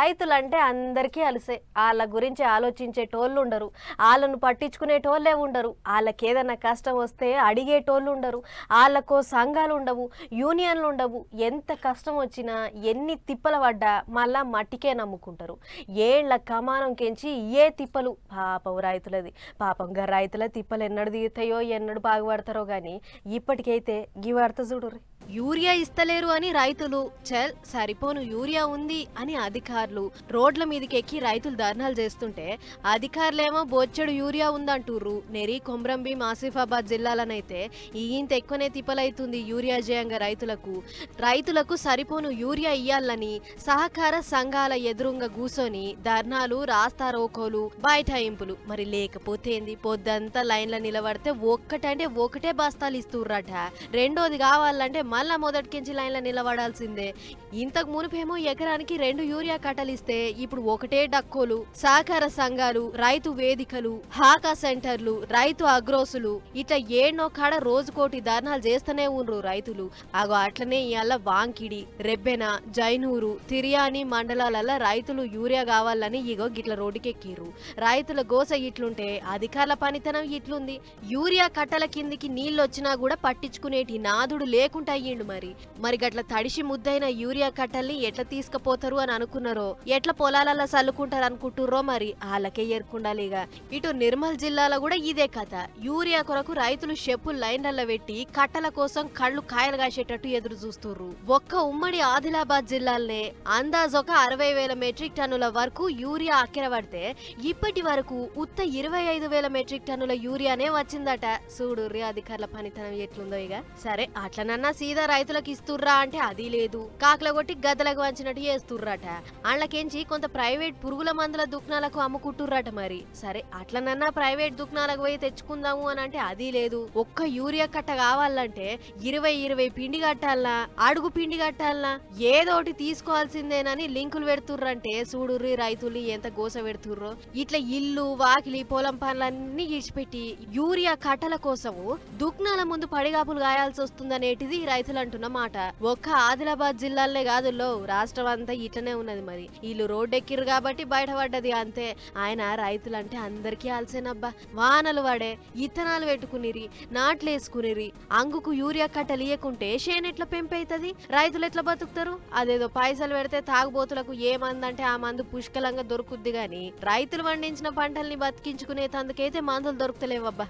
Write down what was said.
రైతులంటే అందరికీ అలసే. ఆళ్ళ గురించి ఆలోచించేటోళ్ళుండరు. ఆళ్ళను పట్టించుకునేటోళ్ళే ఉండరు. ఆళ్ళకేదన్నా కష్టం వస్తే అడిగేటోళ్ళుండరు. ఆళ్ళకో సంఘాలుండవు, యూనియన్లుండవు. ఎంత కష్టం వచ్చినా, ఎన్ని తిప్పలు పడ్డా మళ్ళా మట్టికే నమ్ముకుంటారు. ఏళ్ల కమానంకెంచి ఇయ్యే తిప్పలు. పాపం రైతులది. పాపం రైతుల తిప్పలు ఎన్నడు తీరుతాయో, ఎన్నడు బాగుపడతారో గానీ ఇప్పటికైతే గి వార్త చూడుర్రి. యూరియా ఇస్తలేరు అని రైతులు, చల్ సరిపోను యూరియా ఉంది అని అధికారులు రోడ్ల మీదకెక్కి రైతులు ధర్నాలు చేస్తుంటే అధికారులేమో బొచ్చెడు యూరియా ఉందంటూర్రు. నెరి, కొమ్రంభీం, ఆసిఫాబాద్ జిల్లాలనైతే ఇంత ఎక్కువనే తిప్పలైతుంది యూరియా జయంగా రైతులకు సరిపోను యూరియా ఇయ్యాలని సహకార సంఘాల ఎదురుంగా కూసోని ధర్నాలు, రాస్తారోకోలు, బైఠాయింపులు. మరి లేకపోతే ఏంది, పొద్దంతా లైన్ల నిలబడితే ఒక్కటంటే ఒకటే బస్తాలు ఇస్తుర్రట. రెండోది కావాలంటే మళ్ళా మొదటికించి లైన్ల నిలబడాల్సిందే. ఇంతకు మునిపేమో ఎకరానికి 2 యూరియా కట్టలిస్తే ఇప్పుడు ఒకటే డక్కోలు. సహకార సంఘాలు, రైతు వేదికలు, హాకా సెంటర్లు, రైతు అగ్రోసులు ఇట్లా ఏడ్నో కాడ రోజుకోటి ధర్నాలు చేస్తూనే ఉండ్రు రైతులు. అగో అట్లనే ఇవాళ వాంకిడి, రెబ్బెన, జైనూరు, తిర్యాని మండలాలలో రైతులు యూరియా కావాలని ఇగో గిట్ల రోడ్డుకెక్కిర్రు. రైతుల గోస ఇట్లుంటే అధికారుల పనితనం ఇట్లుంది. యూరియా కట్టల కిందికి నీళ్ళొచ్చినా కూడా పట్టించుకునేటి నాదుడు లేకుండా అయ్యిండు. మరి గట్ల తడిసి ముద్దైన యూరియా కట్టల్ని ఎట్లా తీసుకుపోతారు అని అనుకున్నారో, ఎట్లా పొలాలలో చల్లుకుంటారు అనుకుంటుర్రో మరి వాళ్ళకే ఎరుకుండాలిగా. ఇటు నిర్మల్ జిల్లాలో కూడా ఇదే కథ. యూరియా కొరకు రైతులు షెప్పులు లైన్లలో పెట్టి కట్టల కోసం కళ్ళు కాయలు కాసేటట్టు ఎదురు చూస్తుర్రు. ఒక్క ఉమ్మడి ఆదిలాబాద్ జిల్లాలనే అందాజొక 60,000 మెట్రిక్ టన్నుల వరకు యూరియా అక్కెరబడితే ఇప్పటి వరకు ఉత్త 25,000 మెట్రిక్ టన్నుల యూరియానే వచ్చిందట. చూడుర్రి అధికారుల పనితనం ఎట్లుందో. ఇక సరే అట్లనన్నా సీదా రైతులకు ఇస్తుర్రా అంటే అది లేదు. కాకల కొట్టి గద్దలకు వంచినట్టు చేస్తుర్రట. వాళ్ళకెంచి కొంత ప్రైవేట్ పురుగుల మందుల దుకాణాలకు అమ్ముకుంటుర్రట. మరి సరే అట్లనన్నా ప్రైవేట్ దుకాణాలకు పోయి తెచ్చుకుందాము అని అంటే అది లేదు. ఒక్క యూరియా కట్ట కావాలంటే 20 పిండి కట్టాలనా, అడుగు పిండి కట్టాలనా, ఏదోటి తీసుకోవాల్సిందేనని లింకులు పెడుతుర్రంటే చూడుర్రి రైతులు ఎంత గోస పెడుతుర్రో. ఇట్లా ఇల్లు, వాకిలి, పొలం పనులన్నీ ఇడిచిపెట్టి యూరియా కట్టల కోసము దుకాణాల ముందు పడిగాపులు గాయాల్సి వస్తుందనేటిది రైతులు అంటున్న మాట. ఒక్క ఆదిలాబాద్ జిల్లాలనే కాదుల్లో, రాష్ట్రం అంతా ఇట్లనే ఉన్నది. మరి వీళ్ళు రోడ్డెక్కిరు కాబట్టి బయటపడ్డది అంతే. ఆయన రైతులంటే అందరికీ ఆల్సేనబ్బా. వానలు పడే, ఇత్తనాలు పెట్టుకునిరి, నాట్లేసుకునిరి, అంగుకు యూరియా కట్టలియకుంటే చేనెట్ల పెంపైతది, రైతులు ఎట్లా బతుకుతారు? అదేదో పైసలు పెడితే తాగుబోతులకు ఏ మందంటే ఆ మందు పుష్కలంగా దొరుకుద్ది గాని రైతులు పండించిన పంటల్ని బతికించుకునే తందుకైతే మందులు దొరుకుతలేవబ్బా.